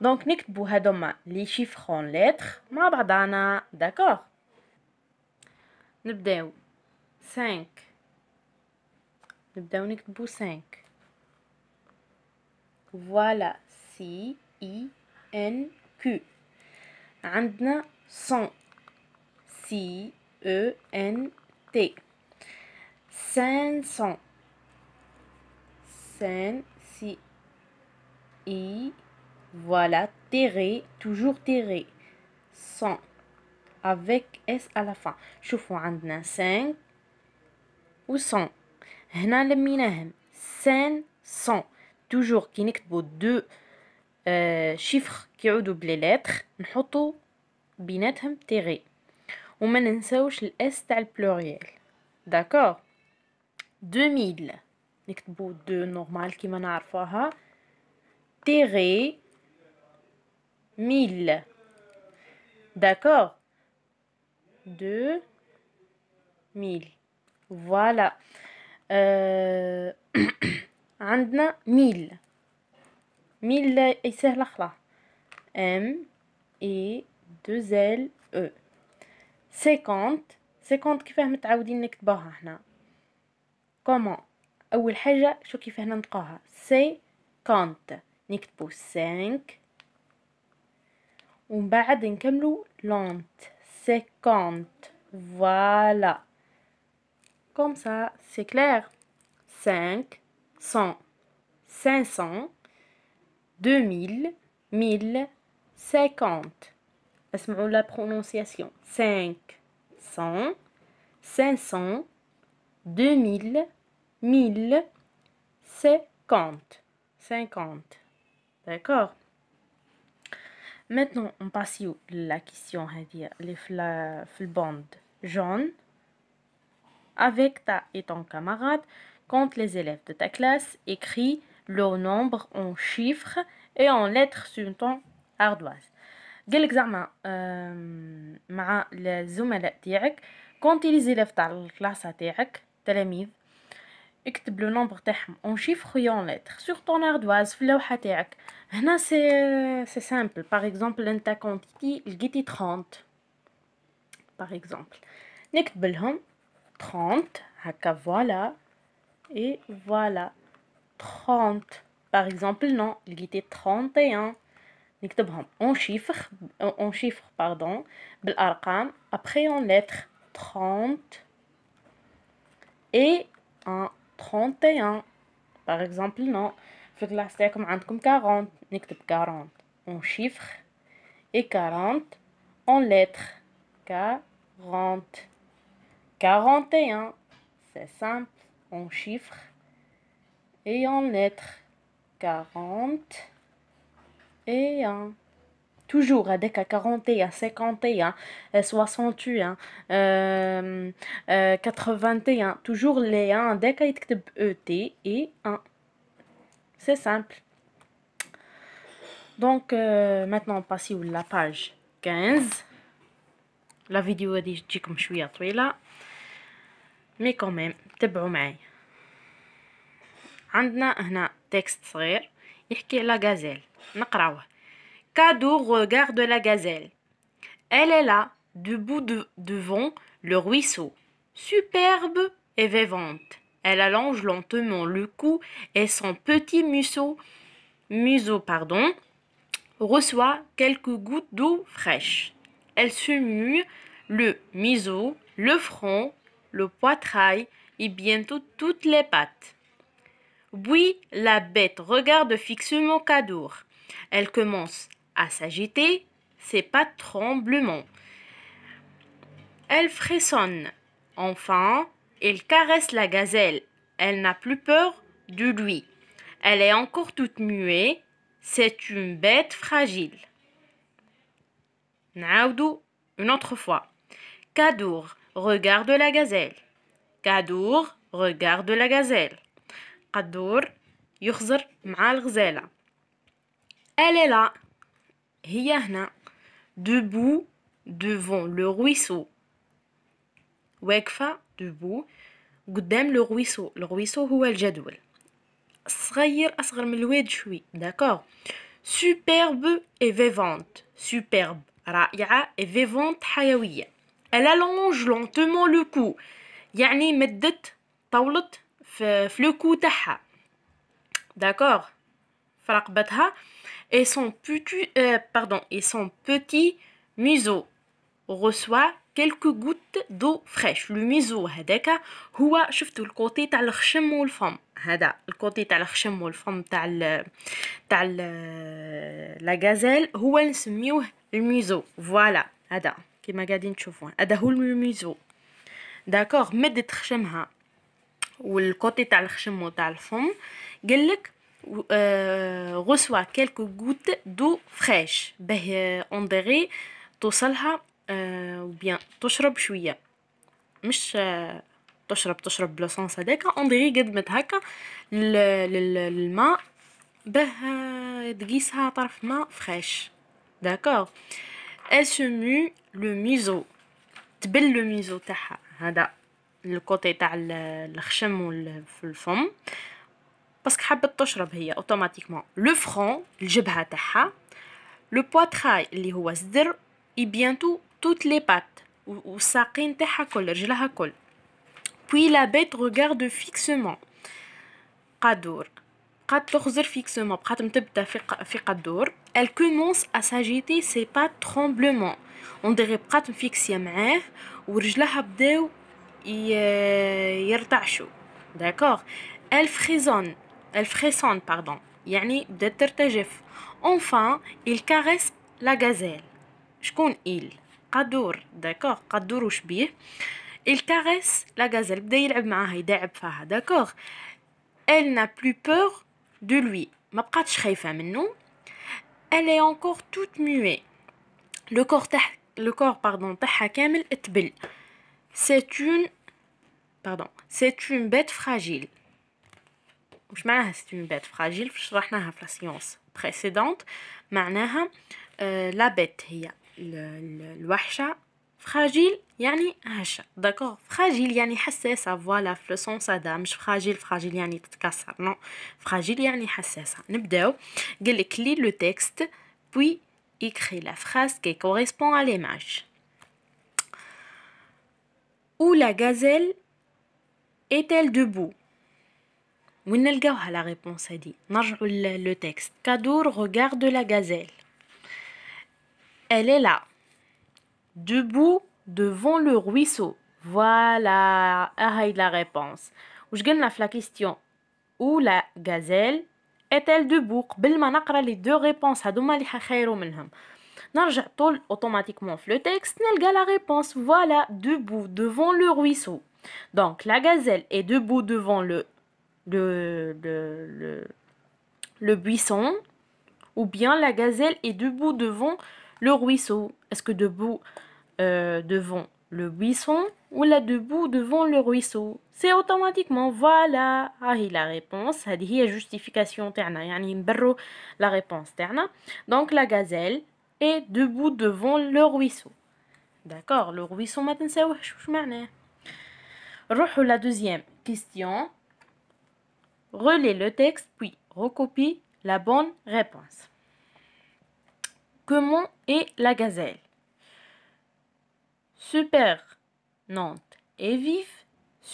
دونك نكتبو هادوما لي شيفر اون لتر مع بعضنا. داكوغ، نبداو 5، نبداو نكتبو 5. فوالا سي اي ان كيو. عندنا 100 سي او ان تي. 500 5 سي اي. Voilà, tiré, toujours tiré. 100 avec S à la fin. شوفوا عندنا 5 و 100. هنا لميناهم 500. toujours كي نكتبوا دو شيفر كيعودوا بلي لتر نحطوا بيناتهم تيغي وما ننساوش الاس تاع البلوريال. داكور. 2000 نكتبوا دو نورمال كيما نعرفوها تيغي 1000. D'accord. 2000. Voilà. عندنا 1000. 1000 سهلة خلاص. M E 2 L E. 50. 50 كيفاه متعودين نكتبوها هنا؟ كومون؟ أول حاجة شو كيفاه ننطقوها؟ 50. نكتبو 5 ومن بعد نكملو لونت 50. Voilà. Comme ça, c'est clair. 5, 100, 500, 2000, 1000, 50. اسمعوا la prononciation. 5, 100, 500, 2000, 1000, 50. 50. D'accord. Maintenant, on passe à la question اللي في البوند jaune. Avec ta et ton camarade, compte les élèves de ta classe, écris leur nombre en chiffres et en lettres sur ton ardoise. قالك زعما مع الزملاء تاعك كونتي لي زيليف تاع الكلاسه تاعك تلاميذ اكتب لو نومبر تاعهم اون شيفر اون لتر سور طون اردواز في اللوحه تاعك. هنا سي سامبل. باغ اكزومبل انت كونتيتي لقيتي 30 باغ اكزومبل نكتب لهم 30 هكا. فوالا اي فوالا 30. باغ اكزومبل نو لقيتي 31 نكتبهم اون شيفر باردون بالارقام ابخي اون لتر 30 اي 31. باغ اكزومبل نو في الكلاس تاعكم عندكم 40 نكتب 40 اون شيفر اي 40 اون لتر 40. 41 c'est simple en chiffres et en lettres. 41. toujours avec 41 51 61 81 toujours les 1 ديك يتكتب ET et 1. c'est simple. Donc maintenant on passe à la page 15. la vidéo هذه تجيكم شويه طويله مي كوميم تبعوا معي. عندنا هنا تكست صغير يحكي على غازيل نقراوه. Cadeau regarde la gazelle. Elle est là, debout devant le ruisseau, superbe et vivante. Elle allonge lentement le cou et son petit museau, reçoit quelques gouttes d'eau fraîche. Elle se mue le museau, le front, le poitrail et bientôt toutes les pattes. Puis la bête regarde fixement Cadour. Elle commence à s'agiter, ses pattes tremblement. Elle frissonne. Enfin, elle caresse la gazelle. Elle n'a plus peur de lui. Elle est encore toute muette. C'est une bête fragile. Naoudou, une autre fois. Cadour regarde la gazelle. Cadour regarde la gazelle. قدور يخزر مع الغزالة. Elle est là. هي هنا. Debout devant le ruisseau. واقفة debout قدام le ruisseau. le ruisseau هو الجدول. صغير أصغر من الواد شوي. d'accord. superbe et vivante. Superbe رائعة et vivante حيوية. Elle allonge lentement le cou. يعني مدت طولت في le cou تاعها. D'accord. في رقبتها. Et son petit museau reçoit quelques gouttes d'eau fraîche. Le museau هذاك هو شفتوا الكوتي تاع الخشم والفم. هذا الكوتي تاع الخشم والفم تاع لا غازيل هو اللي نسميوه الميزو. فوالا هذا كيما قاعدين تشوفوه هذا هو الميزو. داكوغ مدت خشمها والكوتي تاع الخشم وتاع الفم قالك reçoit quelques gouttes d'eau fraîche به on dirait توصلها ou bien تشرب شوية مش تشرب بلوسونس هذاك on dirait قدمت هكا للماء به تقيسها طرف ماء فريش. D'accord. Elle se mue le museau. تبل le museau تاعها هذا الكوتي تاع الخشم والفم باسكو حبت تشرب هي اوتوماتيكمون. لو فرون الجبهه تاعها. لو بواتراي اللي هو الصدر. اي بيانتو توت لي بات والساقين تاعها كل رجلها كل. puis la bête regarde fixement. قدور قد تخزر fixement بقات متبته في قدور. elle commence à s'agiter ses pattes tremblement. on dirait بقات مفيكسيه معاه ورجلها بداو يرتعشوا. D'accord. elle frissonne pardon يعني بدات ترتجف. enfin il caresse la gazelle. شكون il قدور. D'accord. قدور وشبيه. il caresse la gazelle بدا يلعب معاها يداعب فيها. D'accord. elle n'a plus peur de lui. ما بقاتش خايفه منه. elle est encore toute muette. le corps تاعها كامل تبل. c'est une bête fragile. وش معناها c'est une bête fragile؟ شرحناها في السيونس précédente. معناها لا بيت هي الوحشة. fragile يعني هشة. داكور. fragile يعني حساسة. فوالا في السونس هذا مش fragile يعني تتكسر. نو fragile يعني حساسة. نبداو. قالك لي le texte puis écris la phrase qui correspond à l'image. Où la gazelle est-elle debout? وين نلقاوها لا ريبونس هادي؟ نرجعوا لو تكست. كادور regarde la gazelle. Elle est là, debout devant le ruisseau. Voilà, هاي la réponse. وش قلنا في la question? Où la gazelle est-elle debout؟ قبل ما نقرا لي دو ريبونس هادوما اللي حخيروا منهم نرجع طول اوتوماتيكمون في لو تكست نلقى la réponse. Voilà, debout devant le ruisseau. Donc la gazelle est debout devant le buisson, ou bien la gazelle est debout devant le ruisseau. Est-ce que debout devant le buisson ou là debout devant le ruisseau? C'est automatiquement. Voilà, هاي la réponse. هذه هي justification تاعنا يعني نبرو la réponse تاعنا. Donc la gazelle est debout devant le ruisseau. D'accord. Le ruisseau ما تنساوهش وش معناه. نروحوا la deuxième question. Relis le texte puis recopie la bonne réponse. Comment est la gazelle? Supernante et vive,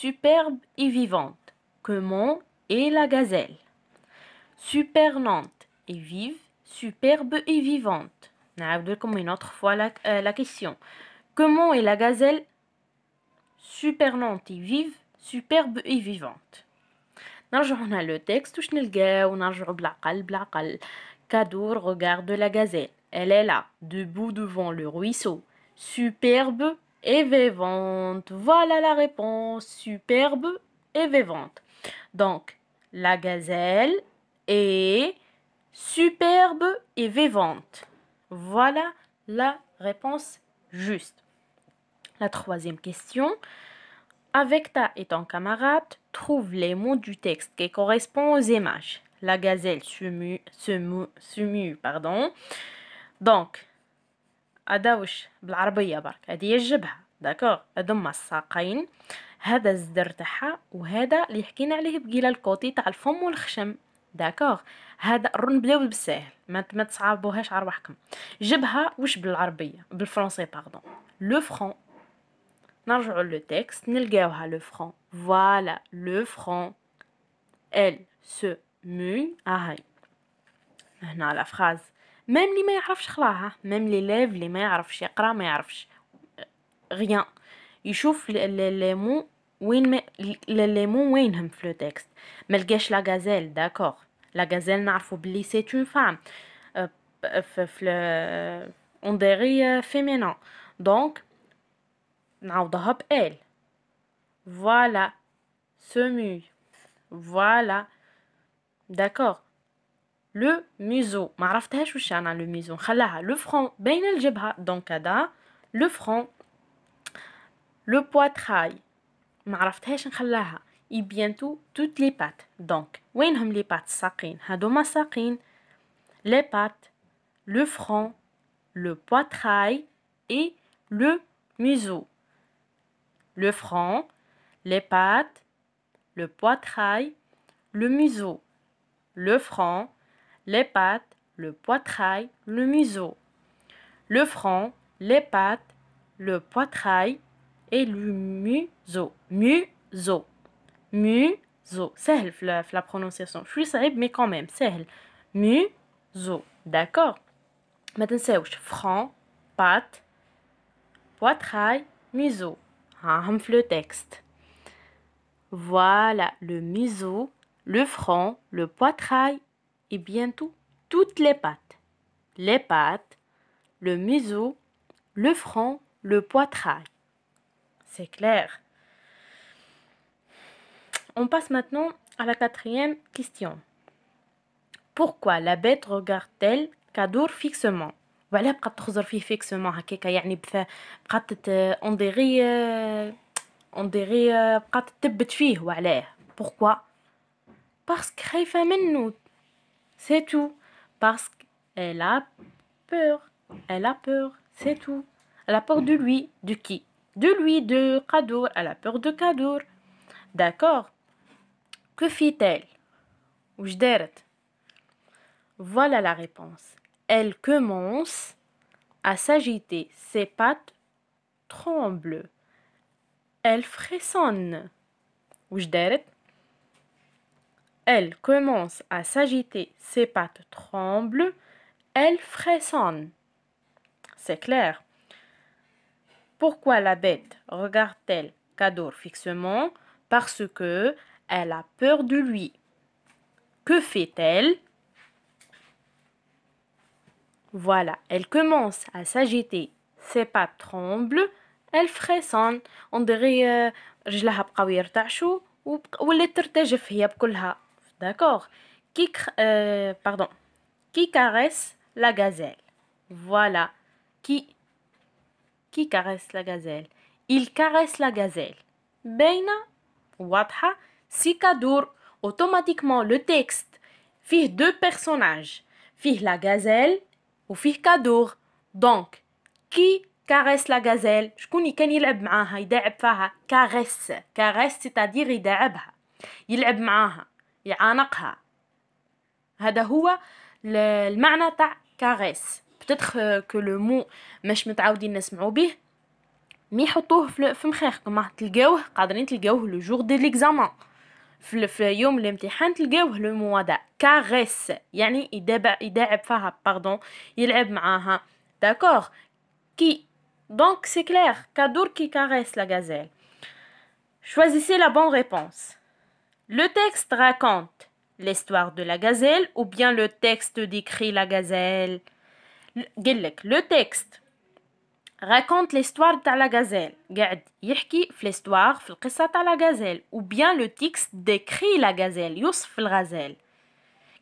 superbe et vivante. Comment est la gazelle? Supernante et vive, superbe et vivante. نعاودلكم une autre fois la question. Comment est la gazelle? Supernante et vive, superbe et vivante. نرجعوا هنا لو تكست واش نلقاو نرجعوا بالعقل. كادور regarde la gazelle. Elle est là, debout devant le ruisseau, superbe et vivante. Voilà la réponse, superbe et vivante. Donc, la gazelle est superbe et vivante. Voilà la réponse juste. La troisième question. Avec ta et ton camarade, trouve les mots du texte qui correspondent aux images. La gazelle se mue. Donc, هذا وش بالعربية برك هذه هي الجبهة. داكور. هذوما الساقين. هذا الزدر تاعها وهذا اللي حكينا عليه بقيلة الكوتي تاع الفم والخشم. داكوغ. هذا نبداو بالساهل، ما تصعبوهاش على رواحكم. جبها واش بالعربيه بالفرنسي باردون. لو فرون، نرجعوا لو تكست نلقاوها لو فرون. فوالا لو فرون. elle se mue. هاي هنا على فراز ميم اللي ما يعرفش خلاها، ميم ليليف اللي ما يعرفش يقرا ما يعرفش غيان يشوف لي مو وين ما لي مو وينهم في لو تكست. ما لقاش لا غازيل. داكوغ لا غازيل نعرفوا بلي سي اون فام في اون ديري فيمينين دونك نعوضها ب ال. فوالا se mue. فوالا داكوغ. لو ميزو ما عرفتهاش واش انا لو ميزو خلاها لو فرون بين الجبهه دونك هذا لو فرون. لو بواتراي ما عرفتهاش نخلاها اي بيانتو توت لي بات دونك وينهم لي بات الساقين هادوما ساقين لي بات لو فرون لو بواتراي اي لو ميزو. لو فرون les pattes le poitrail le museau. Le front les pattes le poitrail le museau. Le front les pattes le poitrail et le museau. Museau. Museau. سهل في la prononciation. شوي صعيب mais quand même سهل. Museau. D'accord. ما تنساوش front, patte, poitrail, museau. هم في le texte. Voilà le museau, le front, le poitrail et bientôt toutes les pattes. Les pattes, le museau, le front, le poitrail. C'est clair. On passe maintenant à la quatrième question. Pourquoi la bête regarde-t-elle Kadour fixement? وعلاه بقات تخزر فيه fixement هكاكا يعني بقات on dirait بقات تثبت فيه وعلاه. Pourquoi? Parce que خايفة منه. C'est tout. Parce qu'elle a peur. Elle a peur. C'est tout. Elle a peur de lui. De qui? De lui, de Kadour. Elle a peur de Kadour. D'accord. Que fit-elle? Ouch دارت? Voilà la réponse. Elle commence à s'agiter. Ses pattes tremblent. Elle frissonne. Ouch دارت? Elle commence à s'agiter. Ses pattes tremblent. Elle frissonne. C'est clair. Pourquoi la bête regarde-t-elle Kadour fixement? Parce que elle a peur de lui. Que fait-elle? Voilà, elle commence à s'agiter. Ses pattes tremblent. Elle frissonne. On dirait رجلها بقاو يرتعشوا ولات ترتجف هي بكلها. D'accord. Pardon. Qui caresse la gazelle? Voilà. Qui caresse la gazelle? Il caresse la gazelle. باينة واضحة. Si Kadour, automatiquement le texte فيه deux personnages. فيه la gazelle وفيه Kadour. Donc, qui caresse la gazelle? شكون كان يلعب معاها يداعب فيها؟ caresse. caresse c'est-à-dire يداعبها يلعب معاها يعانقها. هذا هو المعنى تاع caresse. peut-être que le mot مش متعودين نسمعوا به مي يحطوه في مخاخكم تلقاوه قادرين تلقاوه لو جور دي ليكزامان في يوم الامتحان تلقاوه لو مو هذا caresse يعني يداعب فيها باردون يلعب معاها. d'accord qui donc c'est clair Kadour qui caresse la gazelle. Choisissez la bonne réponse. Le texte raconte l'histoire de la gazelle ou bien le texte décrit la gazelle. Le texte raconte l'histoire de la gazelle. قاعد يحكي في l'histoire في القصة تاع la gazelle ou bien le texte décrit la gazelle يوصف الغزال.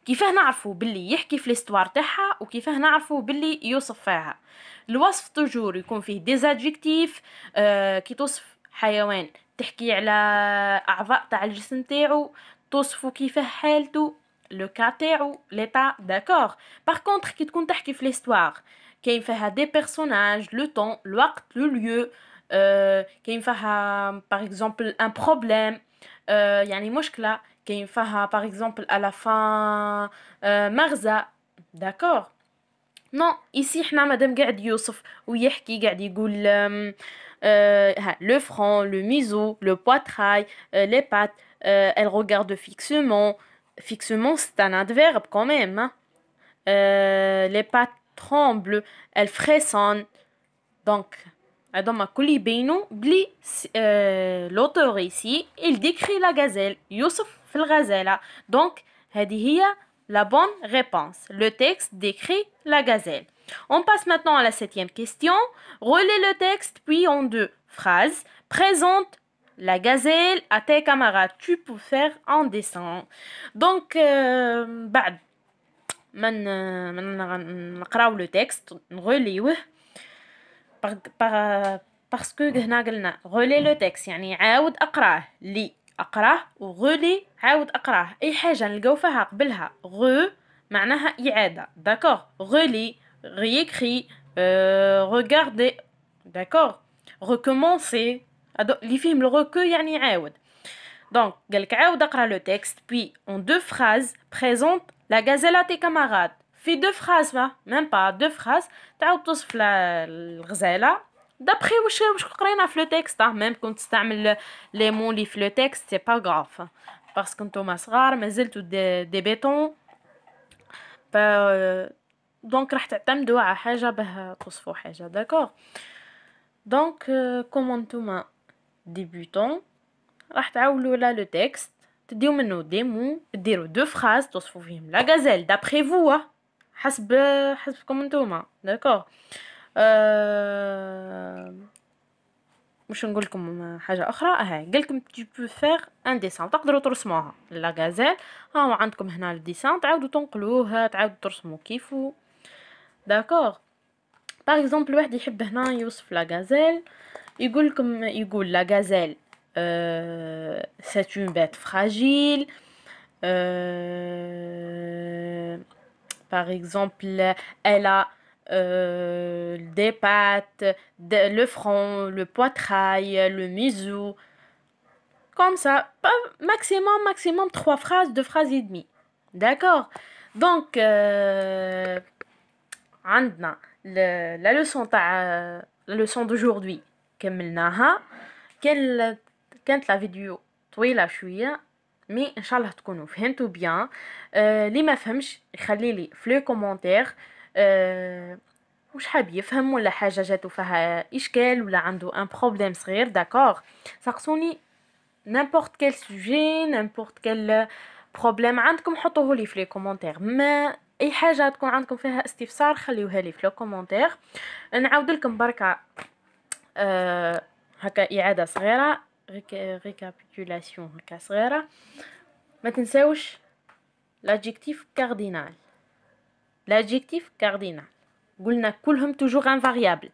كيفاه نعرفوا باللي يحكي في l'histoire تاعها وكيفاه نعرفوا باللي يوصف فيها. الوصف توجور يكون فيه des adjectifs كي توصف حيوان تحكي على أعضاء تاع الجسم تاعو توصفوا كيفاه حالته لو كا تاعو ليتا. داكوغ. باغ كونطخ كي تكون تحكي في l'histoire كاين فيها دي بيرسوناج لو طون الوقت لو ليو كاين فيها باغ اكزومبل ان بروبليم يعني مشكله كاين فيها par exemple à la fin مغزى. d'accord. non ici حنا مادام قاعد يوصف ويحكي قاعد يقول le front, le museau, le poitrail, les pattes, elle regarde fixement. Fixement, c'est un adverbe quand même. Hein. Les pattes tremblent, elles frissonnent. Donc, هذوما كل يبينوا بلي l'auteur ici, il décrit la gazelle. يوصف في الغزالة. Donc, هذه هي la bonne réponse. Le texte décrit la gazelle. On passe maintenant à la 7e question. Relis le texte, puis en 2 phrases. Présente la gazelle à tes camarades. Tu peux faire en dessin. Donc, بعد من نقراو le texte, نغوليوه parce que هنا قلنا relis le texte يعني عاود أقراه. لي أقراه وغولي عاود أقراه. أي حاجة نلقاو فيها قبلها غو معناها إعادة. d'accord. relis réécrit regarder. d'accord. recommencer. اللي فيهم الغوكو يعني عاود. donc قالك عاود أقرأ le texte puis en 2 phrases présente la gazelle à tes camarades. في 2 phrases même pas 2 phrases تعاود توصف الغزالة d'après واش قرينا في le texte. même كنت تستعمل les mots اللي في le texte c'est pas grave parce que نتوما صغار مازلتوا دي بيتون donc راح تعتمدوا على حاجة باه توصفوا حاجة. d'accord. donc comme نتوما ديبوتون راح تعاولوا لا لو تكست تديو منه دي مو ديروا 2 phrases توصفوا فيهم لا غازيل دابري فوا حسبكم نتوما. داكور. مش نقول لكم حاجه اخرى. هاي قالكم tu peux faire un dessin تقدروا ترسموها لا غازيل. ها عندكم هنا الديسان تعاودوا تنقلوه تعاودوا ترسموا كيفو. داكور. باغ اكزومبل واحد يحب هنا يوصف لا غازيل يقول لا غازيل c'est une bête fragile. Par exemple, elle a des pattes, le front, le poitrail, le museau. Comme ça, maximum 3 phrases, 2 phrases et demie. D'accord. Donc, عندنا la leçon d'aujourd'hui كملناها. كانت لا فيديو طويله شويه مي ان شاء الله تكونوا فهمتوا بيان. اللي ما فهمش يخلي لي في لي كومونتير واش حاب يفهم ولا حاجه جاتو فيها اشكال ولا عنده ان بروبليم صغير. داكور. سقسوني n'importe quel sujet n'importe quel بروبليم عندكم حطوه لي في لي كومونتير. ما اي حاجه تكون عندكم فيها استفسار خليوها لي في لي كومونتير. نعاود لكم بركه هكا إعادة صغيرة ريكابيتولاسيون هكا صغيرة. ما تنساوش l'adjectif cardinal. l'adjectif cardinal قلنا كلهم toujours un variable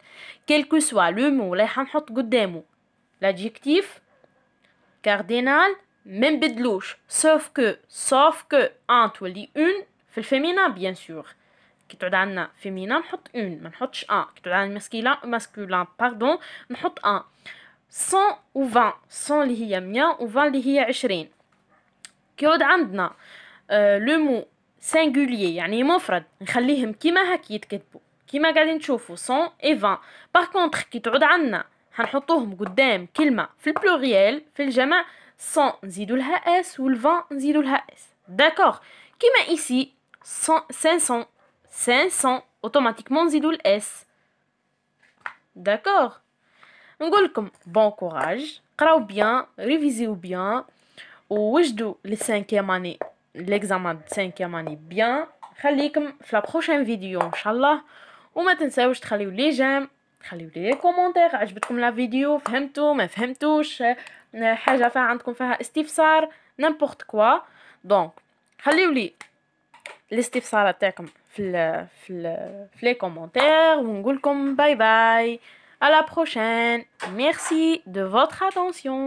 quel que soit le mot اللي حنحط قدامه l'adjectif cardinal ما نبدلوش sauf que un تولي une في الفيمينا bien sûr. كي تعود عندنا فيمينا نحط une ما نحطش un. كي تعود عندنا masculin pardon نحط un. 100 و 20 100 اللي هي 100 و 20 اللي هي 20. كي يعود عندنا لو مو singulier يعني مفرد نخليهم كيما هكا يتكتبوا كيما قاعدين تشوفوا 100 et 20. باغ كونطخ كي تعود عندنا حنحطوهم قدام كلمه في البلوريال في الجمع 100 نزيدوا لها اس وال 20 نزيدوا لها اس. داكور. كيما ايسي 500 اوتوماتيكمون نزيدوا الاس. داكور. نقول لكم بون كوراج قراو بيان ريفيزيو بيان ووجدوا لي 5e اني ليكزامان 5e اني بيان. خليكم في لا بروشين فيديو ان شاء الله. وما تنساوش تخليو لي جيم خليو لي كومونتير عجبتكم لا فيديو فهمتوا ما فهمتوش حاجه فيها عندكم فيها استفسار نيمبورط كوا. دونك خليو لي الاستفسارات تاعكم في les commentaires. ونقول لكم باي باي à la prochaine. Merci de votre attention.